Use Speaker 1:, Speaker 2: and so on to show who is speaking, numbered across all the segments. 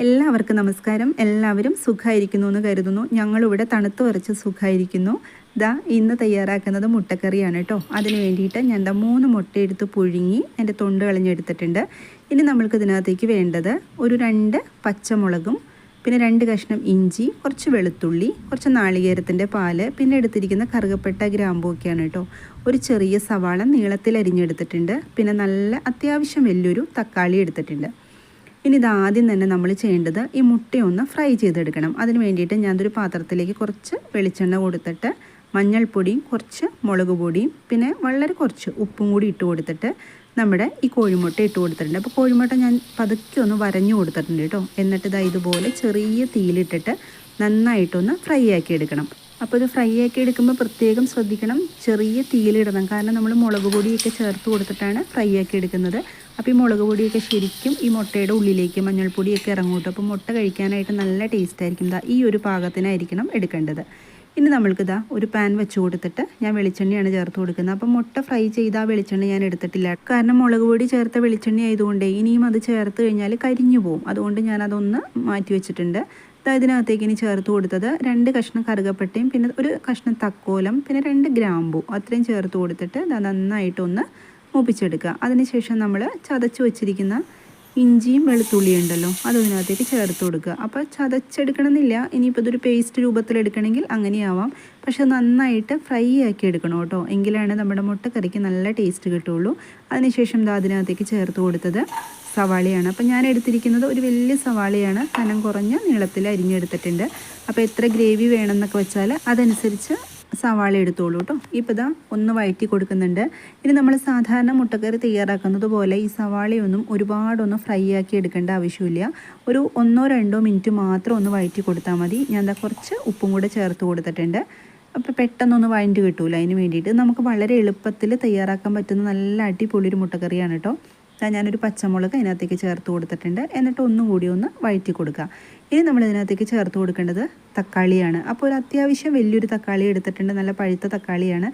Speaker 1: എല്ലാവർക്കും നമസ്കാരം. എല്ലാവരും സുഖമായിരിക്കുന്നു എന്ന് കരുതുന്നു. ഞങ്ങളിവിടെ തണുത്ത് വരച്ച് സുഖമായിരിക്കുന്നു. ഇന്ന് തയ്യാറാക്കുന്നത് മുട്ടക്കറിയാണ് കേട്ടോ. അതിന് വേണ്ടിയിട്ട് ഞാൻ 3 മുട്ട എടുത്ത് പുഴുങ്ങി എൻ്റെ തൊണ്ട് കളഞ്ഞെടുത്തിട്ടുണ്ട്. ഇനി നമ്മൾക്ക് ഇതിനകത്തേക്ക് വേണ്ടത് ഒരു 2 പച്ചമുളകും, പിന്നെ 2 കഷ്ണം ഇഞ്ചി, കുറച്ച് വെളുത്തുള്ളി, കുറച്ച് നാളികേരത്തിൻ്റെ പാല്, പിന്നെ എടുത്തിരിക്കുന്ന കറുകപ്പട്ട ഗ്രാമ്പൂയൊക്കെയാണ് കേട്ടോ. ഒരു ചെറിയ സവാള നീളത്തിൽ അരിഞ്ഞെടുത്തിട്ടുണ്ട്. പിന്നെ നല്ല അത്യാവശ്യം വലിയൊരു തക്കാളി എടുത്തിട്ടുണ്ട്. ഇനി ഇതാദ്യം തന്നെ നമ്മൾ ചെയ്യേണ്ടത് ഈ മുട്ടയൊന്ന് ഫ്രൈ ചെയ്തെടുക്കണം. അതിന് വേണ്ടിയിട്ട് ഞാനൊരു പാത്രത്തിലേക്ക് കുറച്ച് വെളിച്ചെണ്ണ കൊടുത്തിട്ട് മഞ്ഞൾപ്പൊടിയും കുറച്ച് മുളക് പൊടിയും പിന്നെ വളരെ കുറച്ച് ഉപ്പും കൂടി ഇട്ട് കൊടുത്തിട്ട് നമ്മുടെ ഈ കോഴിമുട്ട ഇട്ട് കൊടുത്തിട്ടുണ്ട്. അപ്പോൾ കോഴിമുട്ട ഞാൻ പതുക്കെ ഒന്ന് വരഞ്ഞു കൊടുത്തിട്ടുണ്ട് കേട്ടോ. എന്നിട്ട് ഇതുപോലെ ചെറിയ തീയിലിട്ടിട്ട് നന്നായിട്ടൊന്ന് ഫ്രൈ ആക്കി എടുക്കണം. അപ്പോൾ ഇത് ഫ്രൈ ആക്കി എടുക്കുമ്പോൾ പ്രത്യേകം ശ്രദ്ധിക്കണം, ചെറിയ തീയിലിടണം. കാരണം നമ്മൾ മുളക് പൊടിയൊക്കെ ചേർത്ത് കൊടുത്തിട്ടാണ് ഫ്രൈ ആക്കി എടുക്കുന്നത്. അപ്പോൾ ഈ മുളക് പൊടിയൊക്കെ ശരിക്കും ഈ മുട്ടയുടെ ഉള്ളിലേക്ക് മഞ്ഞൾപ്പൊടിയൊക്കെ ഇറങ്ങും കേട്ടോ. അപ്പോൾ മുട്ട കഴിക്കാനായിട്ട് നല്ല ടേസ്റ്റ് ആയിരിക്കും. ഈ ഒരു പാകത്തിനായിരിക്കണം എടുക്കേണ്ടത്. ഇനി നമ്മൾക്കിതാ ഒരു പാൻ വെച്ച് കൊടുത്തിട്ട് ഞാൻ വെളിച്ചെണ്ണയാണ് ചേർത്ത് കൊടുക്കുന്നത്. അപ്പോൾ മുട്ട ഫ്രൈ ചെയ്ത ആ വെളിച്ചെണ്ണ ഞാൻ എടുത്തിട്ടില്ല. കാരണം മുളക് പൊടി ചേർത്ത വെളിച്ചെണ്ണ ആയതുകൊണ്ട് ഇനിയും അത് ചേർത്ത് കഴിഞ്ഞാൽ കരിഞ്ഞു പോകും. അതുകൊണ്ട് ഞാനതൊന്ന് മാറ്റി വെച്ചിട്ടുണ്ട്. ഇതിനകത്തേക്ക് ഇനി ചേർത്ത് കൊടുത്തത് 2 കഷ്ണം കറുകപ്പട്ടയും പിന്നെ ഒരു കഷ്ണം തക്കോലം പിന്നെ 2 ഗ്രാമ്പൂ അത്രയും ചേർത്ത് കൊടുത്തിട്ട് നന്നായിട്ടൊന്ന് മൂപ്പിച്ചെടുക്കുക. അതിനുശേഷം നമ്മൾ ചതച്ച് വെച്ചിരിക്കുന്ന ഇഞ്ചിയും വെളുത്തുള്ളിയും ഉണ്ടല്ലോ അതിനകത്തേക്ക് ചേർത്ത് കൊടുക്കുക. അപ്പോൾ ചതച്ചെടുക്കണമെന്നില്ല, ഇനിയിപ്പോൾ ഇതൊരു പേസ്റ്റ് രൂപത്തിലെടുക്കണമെങ്കിൽ അങ്ങനെയാവാം. പക്ഷെ നന്നായിട്ട് ഫ്രൈ ആക്കി എടുക്കണം കേട്ടോ, എങ്കിലാണ് നമ്മുടെ മുട്ടക്കറിക്ക് നല്ല ടേസ്റ്റ് കിട്ടുള്ളൂ. അതിനുശേഷം അതിനകത്തേക്ക് ചേർത്ത് കൊടുത്തത് സവാളയാണ്. അപ്പോൾ ഞാൻ എടുത്തിരിക്കുന്നത് ഒരു വലിയ സവാളയാണ്, കനം കുറഞ്ഞ നീളത്തിൽ അരിഞ്ഞെടുത്തിട്ടുണ്ട്. അപ്പോൾ എത്ര ഗ്രേവി വേണമെന്നൊക്കെ വെച്ചാൽ അതനുസരിച്ച് സവാള എടുത്തോളൂ കേട്ടോ. ഇപ്പോൾ ഒന്ന് വഴറ്റി കൊടുക്കുന്നുണ്ട്. ഇനി നമ്മൾ സാധാരണ മുട്ടക്കറി തയ്യാറാക്കുന്നത് പോലെ ഈ സവാളയൊന്നും ഒരുപാടൊന്നും ഫ്രൈ ആക്കി എടുക്കേണ്ട ആവശ്യമില്ല. ഒരു 1-2 മിനിറ്റ് മാത്രം ഒന്ന് വഴറ്റി കൊടുത്താൽ മതി. ഞാൻ കുറച്ച് ഉപ്പും കൂടെ ചേർത്ത് കൊടുത്തിട്ടുണ്ട്. അപ്പോൾ പെട്ടെന്നൊന്ന് വഴണ്ടി കിട്ടൂല. അതിന് വേണ്ടിയിട്ട് നമുക്ക് വളരെ എളുപ്പത്തിൽ തയ്യാറാക്കാൻ പറ്റുന്ന നല്ല അടിപൊളിയൊരു മുട്ടക്കറിയാണ് കേട്ടോ. ഞാനൊരു പച്ചമുളക് അതിനകത്തേക്ക് ചേർത്ത് കൊടുത്തിട്ടുണ്ട്. എന്നിട്ട് ഒന്നും കൂടി ഒന്ന് വഴറ്റി കൊടുക്കുക. ഇനി നമ്മൾ ഇതിനകത്തേക്ക് ചേർത്ത് കൊടുക്കേണ്ടത് തക്കാളിയാണ്. അപ്പോൾ ഒരു അത്യാവശ്യം വലിയൊരു തക്കാളി എടുത്തിട്ടുണ്ട്, നല്ല പഴുത്ത തക്കാളിയാണ്.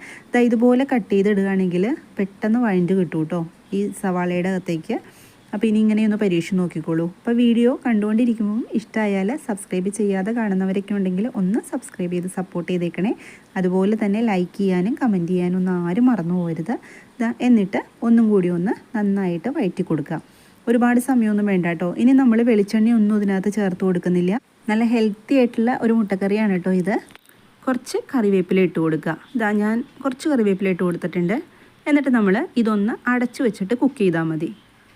Speaker 1: ഇതുപോലെ കട്ട് ചെയ്തിടുകയാണെങ്കിൽ പെട്ടെന്ന് വഴണ്ടി കിട്ടും കേട്ടോ ഈ സവാളയുടെ അകത്തേക്ക്. അപ്പോൾ ഇനി ഇങ്ങനെയൊന്ന് പരീക്ഷിച്ച് നോക്കിക്കോളൂ. അപ്പോൾ വീഡിയോ കണ്ടുകൊണ്ടിരിക്കുമ്പോൾ ഇഷ്ടമായാൽ സബ്സ്ക്രൈബ് ചെയ്യാതെ കാണുന്നവരൊക്കെ ഉണ്ടെങ്കിൽ ഒന്ന് സബ്സ്ക്രൈബ് ചെയ്ത് സപ്പോർട്ട് ചെയ്തേക്കണേ. അതുപോലെ തന്നെ ലൈക്ക് ചെയ്യാനും കമൻറ്റ് ചെയ്യാനും ഒന്നും ആരും മറന്നു പോകരുത്. എന്നിട്ട് ഒന്നും കൂടി ഒന്ന് നന്നായിട്ട് വഴറ്റി കൊടുക്കുക. ഒരുപാട് സമയമൊന്നും വേണ്ട കേട്ടോ. ഇനി നമ്മൾ വെളിച്ചെണ്ണയൊന്നും ഇതിനകത്ത് ചേർത്ത് കൊടുക്കുന്നില്ല. നല്ല ഹെൽത്തി ആയിട്ടുള്ള ഒരു മുട്ടക്കറിയാണ് കേട്ടോ ഇത്. കുറച്ച് കറിവേപ്പില ഇട്ട് കൊടുക്കുക. ഞാൻ കുറച്ച് കറിവേപ്പില ഇട്ട് കൊടുത്തിട്ടുണ്ട്. എന്നിട്ട് നമ്മൾ ഇതൊന്ന് അടച്ചു വെച്ചിട്ട് കുക്ക് ചെയ്താൽ മതി.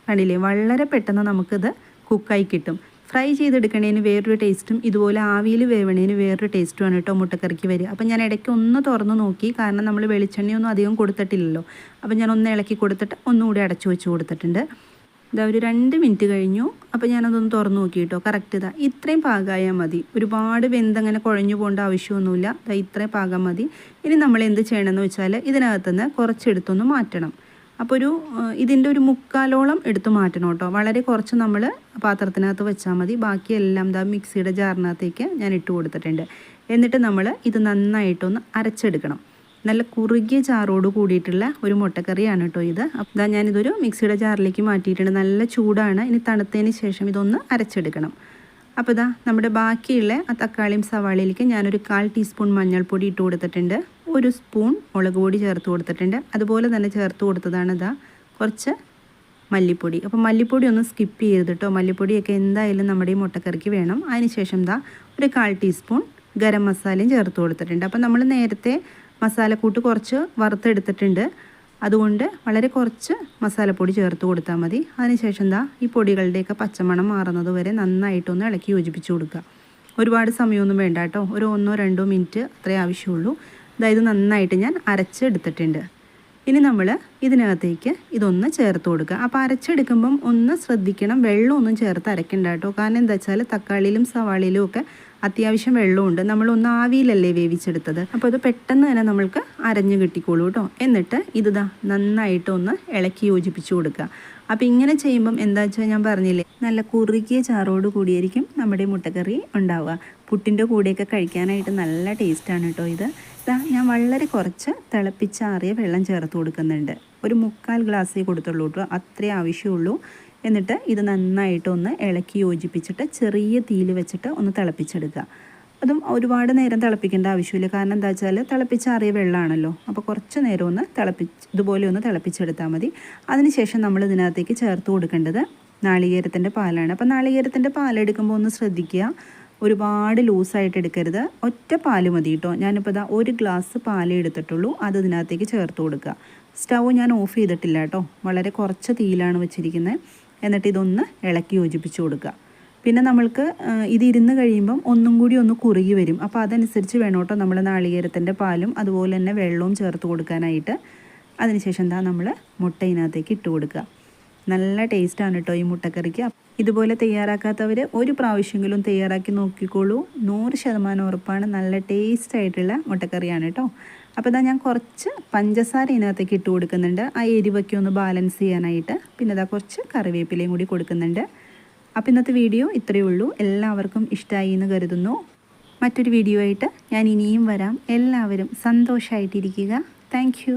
Speaker 1: കണ്ടില്ലേ, വളരെ പെട്ടെന്ന് നമുക്കിത് കുക്കായി കിട്ടും. ഫ്രൈ ചെയ്തെടുക്കണേന് വേറൊരു ടേസ്റ്റും ഇതുപോലെ ആവിയിൽ വേവണേന് വേറൊരു ടേസ്റ്റുമാണ് കേട്ടോ മുട്ടക്കറിക്ക് വരിക. അപ്പോൾ ഞാൻ ഇടയ്ക്ക് ഒന്ന് തുറന്ന് നോക്കി, കാരണം നമ്മൾ വെളിച്ചെണ്ണയൊന്നും അധികം കൊടുത്തിട്ടില്ലല്ലോ. അപ്പോൾ ഞാൻ ഒന്ന് ഇളക്കി കൊടുത്തിട്ട് ഒന്നുകൂടി അടച്ചു വെച്ച് കൊടുത്തിട്ടുണ്ട്. ഒരു 2 മിനിറ്റ് കഴിഞ്ഞു. അപ്പോൾ ഞാനതൊന്ന് തുറന്ന് നോക്കി കേട്ടോ. കറക്റ്റ് ഇത്രയും പാകമായാൽ മതി. ഒരുപാട് വെന്തങ്ങനെ കുഴഞ്ഞു പോകേണ്ട ആവശ്യമൊന്നുമില്ല. ഇത്രയും പാകം മതി. ഇനി നമ്മൾ എന്ത് ചെയ്യണമെന്ന് വെച്ചാൽ ഇതിനകത്തുനിന്ന് കുറച്ചെടുത്തൊന്ന് മാറ്റണം. അപ്പോൾ ഇതിൻ്റെ ഒരു 3/4 എടുത്ത് മാറ്റണം കേട്ടോ. വളരെ കുറച്ച് നമ്മൾ പാത്രത്തിനകത്ത് വെച്ചാൽ മതി. ബാക്കിയെല്ലാം മിക്സിയുടെ ജാറിനകത്തേക്ക് ഞാൻ ഇട്ട് കൊടുത്തിട്ടുണ്ട്. എന്നിട്ട് നമ്മൾ ഇത് നന്നായിട്ടൊന്ന് അരച്ചെടുക്കണം. നല്ല കുറുകിയ ചാറോട് കൂടിയിട്ടുള്ള ഒരു മുട്ടക്കറിയാണ് കേട്ടോ ഇത്. അപ്പോൾ ഞാനിതൊരു മിക്സിയുടെ ജാറിലേക്ക് മാറ്റിയിട്ടുണ്ട്. നല്ല ചൂടാണ്. ഇനി തണുത്തതിന് ശേഷം ഇതൊന്ന് അരച്ചെടുക്കണം. അപ്പോൾ നമ്മുടെ ബാക്കിയുള്ള ആ തക്കാളിയും സവാളയിലേക്ക് ഞാനൊരു 1/4 ടീസ്പൂൺ മഞ്ഞൾപ്പൊടി ഇട്ട് കൊടുത്തിട്ടുണ്ട്. 1 സ്പൂൺ മുളക് പൊടി ചേർത്ത് കൊടുത്തിട്ടുണ്ട്. അതുപോലെ തന്നെ ചേർത്ത് കൊടുത്തതാണ് കുറച്ച് മല്ലിപ്പൊടി. അപ്പോൾ മല്ലിപ്പൊടി ഒന്ന് സ്കിപ്പ് ചെയ്യരുത് കേട്ടോ. മല്ലിപ്പൊടിയൊക്കെ എന്തായാലും നമ്മുടെ ഈ മുട്ടക്കറിക്ക് വേണം. അതിനുശേഷം ഒരു 1/4 ടീസ്പൂൺ ഗരം മസാലയും ചേർത്ത് കൊടുത്തിട്ടുണ്ട്. അപ്പോൾ നമ്മൾ നേരത്തെ മസാലക്കൂട്ട് കുറച്ച് വറുത്തെടുത്തിട്ടുണ്ട്. അതുകൊണ്ട് വളരെ കുറച്ച് മസാലപ്പൊടി ചേർത്ത് കൊടുത്താൽ മതി. അതിനുശേഷം ഈ പൊടികളുടെയൊക്കെ പച്ചമണം മാറുന്നത് വരെ നന്നായിട്ടൊന്ന് ഇളക്കി യോജിപ്പിച്ച് കൊടുക്കുക. ഒരുപാട് സമയമൊന്നും വേണ്ട കേട്ടോ. ഒരു 1-2 മിനിറ്റ് അത്രേ ആവശ്യമുള്ളൂ. ഇത് നന്നായിട്ട് ഞാൻ അരച്ചെടുത്തിട്ടുണ്ട്. ഇനി നമ്മൾ ഇതിനകത്തേക്ക് ഇതൊന്ന് ചേർത്ത് കൊടുക്കുക. അപ്പോൾ അരച്ചെടുക്കുമ്പം ഒന്ന് ശ്രദ്ധിക്കണം, വെള്ളമൊന്നും ചേർത്ത് അരയ്ക്കണ്ട കേട്ടോ. കാരണം എന്താ വെച്ചാൽ തക്കാളിയിലും സവാളയിലും ഒക്കെ അത്യാവശ്യം വെള്ളമുണ്ട്. നമ്മളൊന്ന് ആവിയിലല്ലേ വേവിച്ചെടുത്തത്. അപ്പോൾ അത് പെട്ടെന്ന് തന്നെ നമ്മൾക്ക് അരഞ്ഞ് കിട്ടിക്കോളൂ കേട്ടോ. എന്നിട്ട് ഇത് നന്നായിട്ടൊന്ന് ഇളക്കി യോജിപ്പിച്ച് കൊടുക്കുക. അപ്പോൾ ഇങ്ങനെ ചെയ്യുമ്പം എന്താ വെച്ചാൽ ഞാൻ പറഞ്ഞില്ലേ, നല്ല കുറുകിയ ചാറോട് കൂടിയായിരിക്കും നമ്മുടെ മുട്ടക്കറി ഉണ്ടാവുക. പുട്ടിൻ്റെ കൂടെയൊക്കെ കഴിക്കാനായിട്ട് നല്ല ടേസ്റ്റാണ് കേട്ടോ ഇത്. ഞാൻ വളരെ കുറച്ച് തിളപ്പിച്ചാറിയ വെള്ളം ചേർത്ത് കൊടുക്കുന്നുണ്ട്. ഒരു 3/4 ഗ്ലാസ്സേ കൊടുത്തുള്ളൂ കേട്ടോ, അത്രേ ആവശ്യമുള്ളൂ. എന്നിട്ട് ഇത് നന്നായിട്ടൊന്ന് ഇളക്കി യോജിപ്പിച്ചിട്ട് ചെറിയ തീയിൽ വെച്ചിട്ട് ഒന്ന് തിളപ്പിച്ചെടുക്കുക. അതും ഒരുപാട് നേരം തിളപ്പിക്കേണ്ട ആവശ്യമില്ല. കാരണം എന്താ വെച്ചാൽ തിളപ്പിച്ചാറിയ വെള്ളമാണല്ലോ. അപ്പോൾ കുറച്ച് നേരം ഒന്ന് ഇതുപോലെ ഒന്ന് തിളപ്പിച്ചെടുത്താൽ മതി. അതിനുശേഷം നമ്മൾ ഇതിനകത്തേക്ക് ചേർത്ത് കൊടുക്കേണ്ടത് നാളികേരത്തിൻ്റെ പാലാണ്. അപ്പോൾ നാളികേരത്തിൻ്റെ പാലെടുക്കുമ്പോൾ ഒന്ന് ശ്രദ്ധിക്കുക, ഒരുപാട് ലൂസായിട്ട് എടുക്കരുത്. ഒറ്റ പാല് മതി കേട്ടോ. ഞാനിപ്പോൾ ഇതാ 1 ഗ്ലാസ് പാലേ എടുത്തിട്ടുള്ളൂ. അത് ഇതിനകത്തേക്ക് ചേർത്ത് കൊടുക്കുക. സ്റ്റൗ ഞാൻ ഓഫ് ചെയ്തിട്ടില്ല കേട്ടോ, വളരെ കുറച്ച് തീയിലാണ് വെച്ചിരിക്കുന്നത്. എന്നിട്ട് ഇതൊന്ന് ഇളക്കി യോജിപ്പിച്ച് കൊടുക്കുക. പിന്നെ നമ്മൾക്ക് ഇത് ഇരുന്ന് കഴിയുമ്പം ഒന്നും കൂടി ഒന്ന് കുറുകി വരും. അപ്പോൾ അതനുസരിച്ച് വേണം കേട്ടോ നമ്മൾ നാളികേരത്തിൻ്റെ പാലും അതുപോലെ തന്നെ വെള്ളവും ചേർത്ത് കൊടുക്കാനായിട്ട്. അതിനുശേഷം എന്താ നമ്മൾ മുട്ട ഇതിനകത്തേക്ക് ഇട്ട് കൊടുക്കുക. നല്ല ടേസ്റ്റാണ് കേട്ടോ ഈ മുട്ടക്കറിക്ക്. ഇതുപോലെ തയ്യാറാക്കാത്തവർ ഒരു പ്രാവശ്യമെങ്കിലും തയ്യാറാക്കി നോക്കിക്കോളൂ. 100% ഉറപ്പാണ്, നല്ല ടേസ്റ്റ് ആയിട്ടുള്ള മുട്ടക്കറിയാണ് കേട്ടോ. അപ്പോൾ ഇതാ ഞാൻ കുറച്ച് പഞ്ചസാര ഇതിനകത്തേക്ക് ഇട്ട് കൊടുക്കുന്നുണ്ട്, ആ എരിവൊക്കെ ഒന്ന് ബാലൻസ് ചെയ്യാനായിട്ട്. പിന്നെ ഇതാ കുറച്ച് കറിവേപ്പിലയും കൂടി കൊടുക്കുന്നുണ്ട്. അപ്പോൾ ഇന്നത്തെ വീഡിയോ ഇത്രയേ ഉള്ളൂ. എല്ലാവർക്കും ഇഷ്ടമായി എന്ന് കരുതുന്നു. മറ്റൊരു വീഡിയോ ആയിട്ട് ഞാൻ ഇനിയും വരാം. എല്ലാവരും സന്തോഷമായിട്ടിരിക്കുക. Thank you.